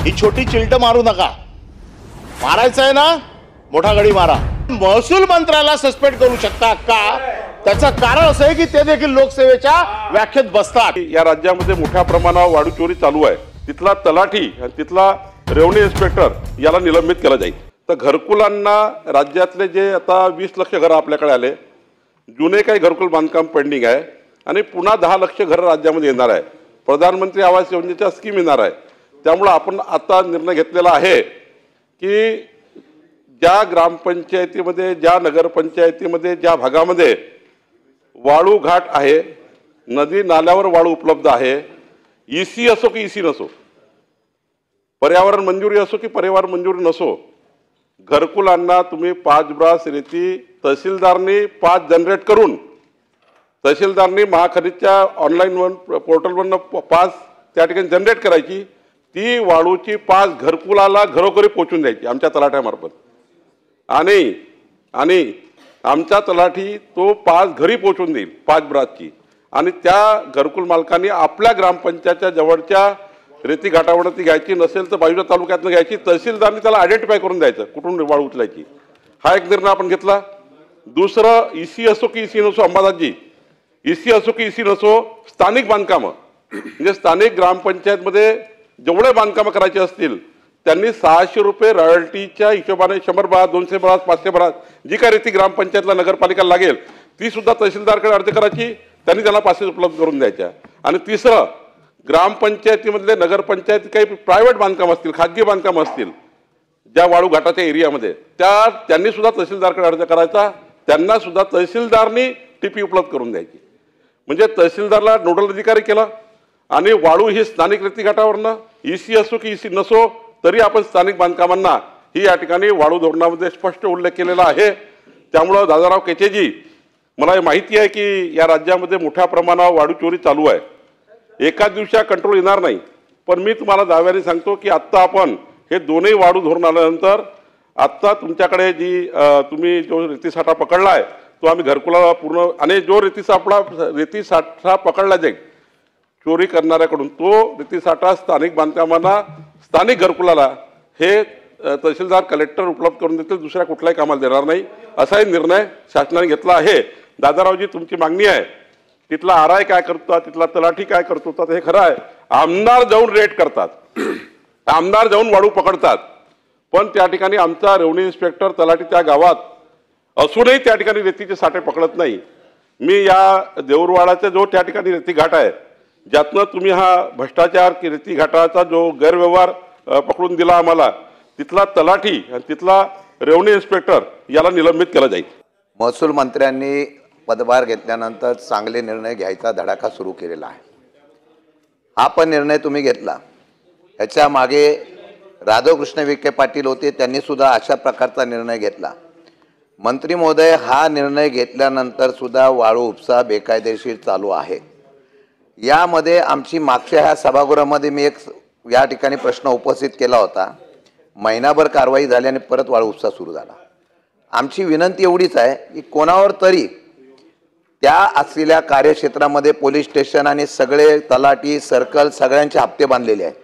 ही छोटी चिलट मारू नका, मारायचं आहे ना मोठा गडी मारा। महसूल मंत्र्याला सस्पेंड करू शकता का? त्याचं कारण असं आहे की ते देखील लोकसेवेच्या व्याख्येत बसतात। या राज्यामध्ये मोठ्या प्रमाणावर वाळू चोरी चालू आहे, तिथला तलाठी आणि तिथला रेव्हन्यू इन्स्पेक्टर याला निलंबित केलं जाईल। तर घरकुलांना राज्यातले जे आता 20 लक्ष घरं आपल्याकडे आले, जुने काही घरकुल बांधकाम पेंडिंग आहे आणि पुन्हा 10 लक्ष घरं राज्यामध्ये येणार आहे। प्रधानमंत्री आवास योजनेच्या स्कीम येणार आहे। त्यामुळे आपण आता निर्णय घेतलेला आहे की ज्या ग्रामपंचायतीमध्ये, ज्या नगरपंचायतीमध्ये, ज्या भागामध्ये वाळू घाट आहे, नदी नाल्यावर वाळू उपलब्ध आहे, ईसी असो की ईसी नसो, पर्यावरण मंजुरी असो की पर्यावरण मंजुरी नसो, घरकुलांना तुम्ही 5 ब्रास रेती तहसीलदारनी 5 जनरेट करून, तहसीलदारनी महाखनिजच्या ऑनलाईन पोर्टलवरनं 5 त्या ठिकाणी जनरेट करायची, ती वाळूची 5 घरकुलाला घरोघरी पोचून द्यायची आमच्या तलाठ्यामार्फत। आणि आमचा तलाठी तो 5 घरी पोचून देईल 5 ब्रासची, आणि त्या घरकुल मालकांनी आपल्या ग्रामपंचायतच्या जवळच्या रेती घाटावर ती घ्यायची, नसेल तर बाजूच्या तालुक्यातनं घ्यायची, तहसीलदारनी त्याला आयडेंटिफाय करून द्यायचं कुठून वाळू उचलायची। हा एक निर्णय आपण घेतला। दुसरं, ईसी असो की ईसी नसो, अंबादासजी, ईसी असो की ईसी नसो, स्थानिक बांधकामं म्हणजे स्थानिक ग्रामपंचायतमध्ये जेवढे बांधकामं करायचे असतील त्यांनी 600 रुपये रॉयल्टीच्या हिशोबाने 100 ब्रास, 200 ब्रास, 500 ब्रास जी काय रेती ग्रामपंचायतला नगरपालिकेला लागेल ती सुद्धा तहसीलदारकडे अर्ज करायची, त्यांनी त्यांना पासेस उपलब्ध करून द्यायच्या। आणि तिसरं, ग्रामपंचायतीमधले नगरपंचायत काही प्रायव्हेट बांधकाम असतील, खाजगी बांधकाम असतील ज्या वाळू घाटाच्या एरियामध्ये, त्यांनी सुद्धा तहसीलदारकडे अर्ज करायचा, त्यांना सुद्धा तहसीलदारनी टीपी उपलब्ध करून द्यायची। म्हणजे तहसीलदारला नोडल अधिकारी केला आणि वाळू ही स्थानिक रेती घाटावरनं ईसी असो की ईसी नसो तरी आपण स्थानिक बांधकामांना ही या ठिकाणी वाळू धोरणामध्ये स्पष्ट उल्लेख केलेला आहे। त्यामुळं दादाराव केचेजी, मला माहिती आहे की या राज्यामध्ये मोठ्या प्रमाणावर वाळू चोरी चालू आहे, एका दिवसात कंट्रोल येणार नाही, पण मी तुम्हाला दाव्याने सांगतो की आत्ता आपण हे दोन्ही वाळू धोरण आल्यानंतर आत्ता तुमच्याकडे जी तुम्ही जो रेतीसाठा पकडला आहे तो आम्ही घरकुलाला पूर्ण, आणि जो रेतीसाठा पकडला जाईल चोरी करणाऱ्याकडून, तो रेतीसाठा स्थानिक बांधकामांना, स्थानिक घरकुलाला हे तहसीलदार कलेक्टर उपलब्ध करून देतील, दुसऱ्या कुठल्याही कामाला देणार नाही, असाही निर्णय शासनाने घेतला आहे। दादारावजी, तुमची मागणी आहे तिथला आरआय काय करतो, तिथला तलाठी काय करतो, तर हे खरं आहे, आमदार जाऊन रेड करतात, आमदार जाऊन वाळू पकडतात, पण त्या ठिकाणी आमचा रेव्हन्यू इन्स्पेक्टर तलाठी त्या गावात असूनही त्या ठिकाणी रेतीचे साठे पकडत नाही। मी या देऊरवाडाचा जो त्या ठिकाणी रेती घाट आहे ज्यातनं तुम्ही हा भ्रष्टाचार की रेती घाटाचा जो गैरव्यवहार पकडून दिला आम्हाला, तिथला तलाठी आणि तिथला रेव्हन्यू इन्स्पेक्टर याला निलंबित केलं जाईल। महसूल मंत्र्यांनी पदभार घेतल्यानंतर चांगले निर्णय घ्यायचा धडाका सुरू केलेला आहे। हा पण निर्णय तुम्ही घेतला, याच्या मागे राधाकृष्ण विखे पाटील होते, त्यांनी सुद्धा अशा प्रकारचा निर्णय घेतला। मंत्री महोदय, हा निर्णय घेतल्यानंतर सुद्धा वाळू उपसा बेकायदेशीर चालू आहे। यामध्ये आमची मागच्या ह्या सभागृहामध्ये मी एक या ठिकाणी प्रश्न उपस्थित केला होता, महिनाभर कारवाई झाली आणि परत वाळू उपसा सुरू झाला। आमची विनंती एवढीच आहे की कोणावर तरी त्या असलेल्या कार्यक्षेत्रामध्ये पोलीस स्टेशन आणि सगळे तलाठी सर्कल सगळ्यांचे हप्ते बांधलेले आहेत।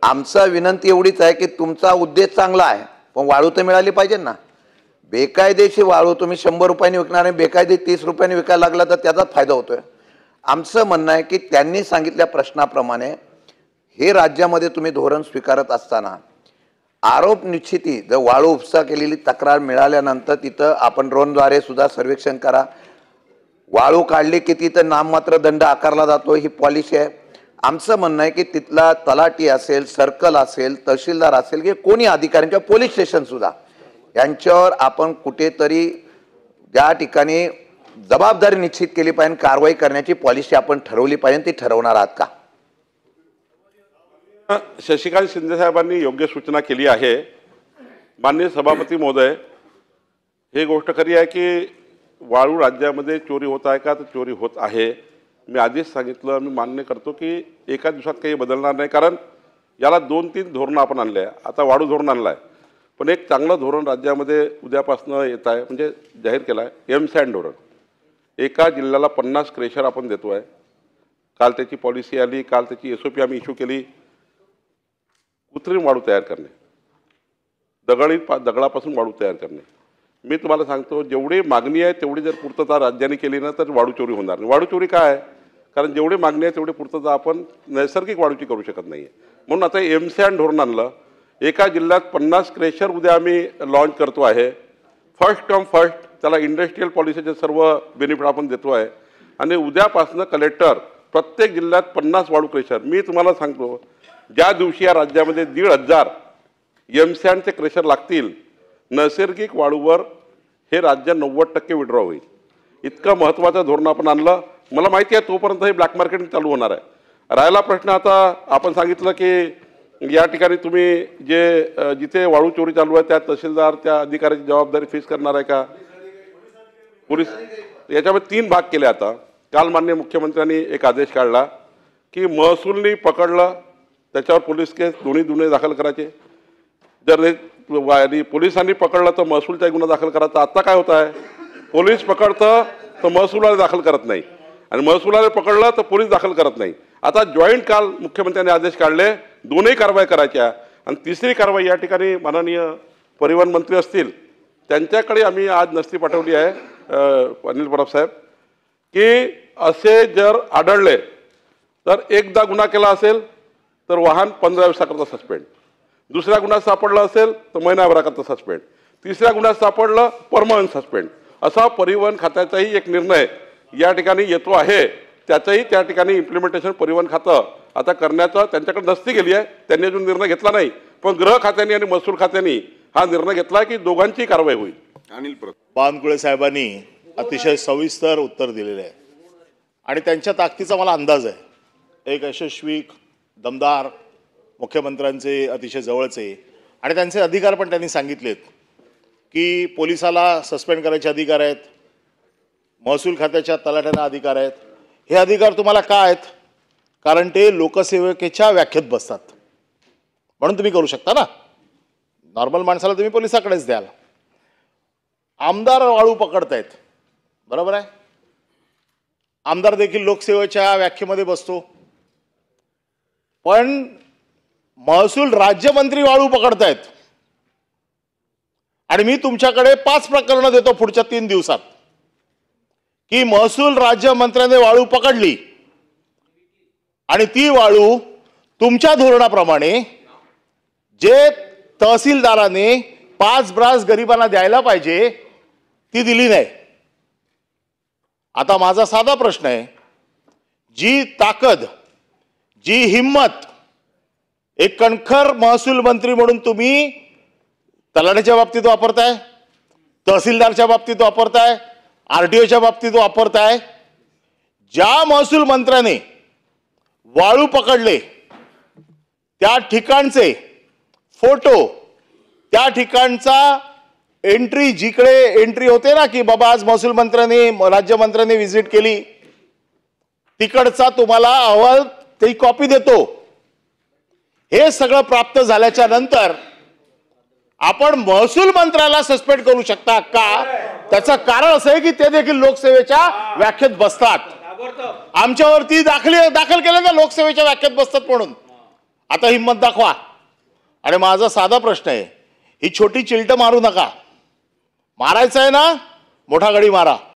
आमचा विनंती एवढीच आहे की तुमचा उद्देश चांगला आहे, पण वाळू तर मिळाली पाहिजे ना। बेकायदेशीर वाळू तुम्ही 100 रुपयांनी विकणार आणि बेकायदे 30 रुपयांनी विकायला लागला तर त्याचाच फायदा होतोय। आमचं म्हणणं आहे की त्यांनी सांगितल्या प्रश्नाप्रमाणे हे राज्यामध्ये तुम्ही धोरण स्वीकारत असताना आरोप निश्चिती, जर वाळू उपसा केलेली तक्रार मिळाल्यानंतर तिथं आपण ड्रोनद्वारे सुद्धा सर्वेक्षण करा, वाळू काढली की तिथं नाममात्र दंड आकारला जातो, ही पॉलिसी आहे। आमचं म्हणणं आहे की तिथला तलाठी असेल, सर्कल असेल, तहसीलदार असेल की कोणी अधिकारी किंवा पोलीस स्टेशन सुद्धा यांच्यावर आपण कुठेतरी त्या ठिकाणी जबाबदारी निश्चित केली पाहिजे, कारवाई करण्याची पॉलिसी आपण ठरवली पाहिजे, ती ठरवणार आहात का? शशिकांत शिंदे साहेबांनी योग्य सूचना केली आहे। माननीय सभापती महोदय, ही गोष्ट खरी आहे की वाळू राज्यामध्ये चोरी होत आहे का? तर चोरी होत आहे। मी आधीच सांगितलं, मी मान्य करतो की एका दिवसात काही बदलणार नाही, कारण याला 2-3 धोरणं आपण आणले आहे। आता वाळू धोरण आणलं आहे, पण एक चांगलं धोरण राज्यामध्ये उद्यापासून येत आहे, म्हणजे जाहीर केलं आहे एमसँड धोरण। एका जिल्ह्याला 50 क्रेशर आपण देतो आहे। काल त्याची पॉलिसी आली, काल त्याची SOP आम्ही इश्यू केली। कृत्रिम वाळू तयार करणे, दगडापासून वाळू तयार करणे. मी तुम्हाला सांगतो, जेवढी मागणी आहे तेवढी जर पूर्तता राज्याने केली ना तर वाळू चोरी होणार नाही. वाळू चोरी काय आहे? कारण जेवढी मागणी आहे तेवढी पूर्तता आपण नैसर्गिक वाळूची करू शकत नाही. म्हणून आता एमसॅन धोरण आणलं. एका जिल्ह्यात 50 क्रेशर उद्या आम्ही लॉन्च करतो आहे. फर्स्ट कम फर्स्ट, त्याला इंडस्ट्रियल पॉलिसीचे सर्व बेनिफिट आपण देतो आहे. आणि उद्यापासून कलेक्टर प्रत्येक जिल्ह्यात 50 वाळू क्रेशर. मी तुम्हाला सांगतो, ज्या दिवशी या राज्यामध्ये 1,500 एमसॅनचे क्रेशर लागतील, नैसर्गिक वाळूवर हे राज्य 90% विड्रॉ होईल. इतकं महत्त्वाचं धोरण आपण आणलं. मला माहिती आहे तोपर्यंत हे ब्लॅक मार्केटिंग चालू होणार आहे. राहिला प्रश्न, आता आपण सांगितलं की या ठिकाणी तुम्ही जिथे वाळू चोरी चालू आहे त्या तहसीलदार, त्या अधिकाऱ्याची जबाबदारी फिक्स करणार आहे का? पोलीस याच्यामध्ये 3 भाग केले. आता काल माननीय मुख्यमंत्र्यांनी एक आदेश काढला की महसूलनी पकडलं त्याच्यावर पोलीस केस दोन्ही गुन्हे दाखल करायचे. जर पोलिसांनी पकडलं तर महसूलचा गुन्हा दाखल करायचा. आता काय होत आहे, पोलीस पकडतं तर महसूलवाले दाखल करत नाही, आणि महसूलवाले पकडलं तर पोलीस दाखल करत नाही. आता जॉईंट काल मुख्यमंत्र्यांनी आदेश काढले, दोन्ही कारवाई करायच्या. आणि तिसरी कारवाई या ठिकाणी माननीय परिवहन मंत्री असतील त्यांच्याकडे आम्ही आज नस्ती पाठवली आहे, अनिल परब साहेब, की असे जर आढळले तर एकदा गुन्हा केला असेल तर वाहन 15 दिवसाकरता सस्पेंड, दुसऱ्या गुन्ह्यात सापडलं असेल तर महिनाभराकरता सस्पेंड, तिसऱ्या गुन्ह्यात सापडलं परमनंट सस्पेंड. असा परिवहन खात्याचाही एक निर्णय या ठिकाणी येतो आहे. त्याचंही त्या ठिकाणी इम्प्लिमेंटेशन परिवहन खातं आता करण्याचं त्यांच्याकडे नसती गेली आहे. त्यांनी अजून निर्णय घेतला नाही, पण गृह खात्याने आणि महसूल खात्याने हा निर्णय घेतला की दोघांची कारवाई होईल. अनिल परब. बावनकुळे साहेबांनी अतिशय सविस्तर उत्तर दिलेले आहे आणि त्यांच्या ताकदीचा मला अंदाज आहे. एक यशस्वी, दमदार मुख्यमंत्र्यांचे अतिशय जवळचे, आणि त्यांचे अधिकार पण त्यांनी सांगितलेत की पोलिसाला सस्पेंड करायचे अधिकार आहेत, महसूल खात्याच्या तलाठ्यांना अधिकार आहेत. हे अधिकार तुम्हाला काय आहेत? कारण ते लोकसेवकेच्या व्याख्येत बसतात, म्हणून तुम्ही करू शकता ना. नॉर्मल माणसाला तुम्ही पोलिसाकडेच द्याल. आमदार वाळू पकडतायत, बरोबर आहे. आमदार देखील लोकसेवेच्या व्याख्येमध्ये बसतो, पण महसूल राज्यमंत्री वाळू पकडतायत. आणि मी तुमच्याकडे 5 प्रकरणं देतो पुढच्या 3 दिवसात की महसूल राज्यमंत्र्याने वाळू पकडली आणि ती वाळू तुमच्या धोरणाप्रमाणे जे तहसीलदाराने 5 ब्रास गरिबांना द्यायला पाहिजे ती दिली नाही. आता माझा साधा प्रश्न आहे, जी ताकद, जी हिम्मत एक कणखर महसूल मंत्री म्हणून तुम्ही तलाठ्याच्या बाबतीत वापरताय, तहसीलदारच्या बाबतीत वापरताय, आरटीओच्या बाबतीत वापरताय. ज्या महसूल मंत्र्याने वाळू पकडले त्या ठिकाणचे फोटो, त्या ठिकाणचा एंट्री, जिकडे एंट्री होते ना की बाबा आज महसूल मंत्र्यांनी, राज्यमंत्र्यांनी व्हिजिट केली, तिकडचा तुम्हाला अहवाल ती कॉपी देतो. हे सगळं प्राप्त झाल्याच्या नंतर आपण महसूल मंत्र्याला सस्पेंड करू शकता का? त्याचं कारण असं आहे की ते देखील लोकसेवेच्या व्याख्येत बसतात. आमच्यावरती दाखल केलं ना लोकसेवेच्या व्याख्येत बसतात म्हणून. आता हिम्मत दाखवा. आणि माझा साधा प्रश्न आहे, ही छोटी चिलट मारू नका. मारायचं आहे ना, मोठा गडी मारा.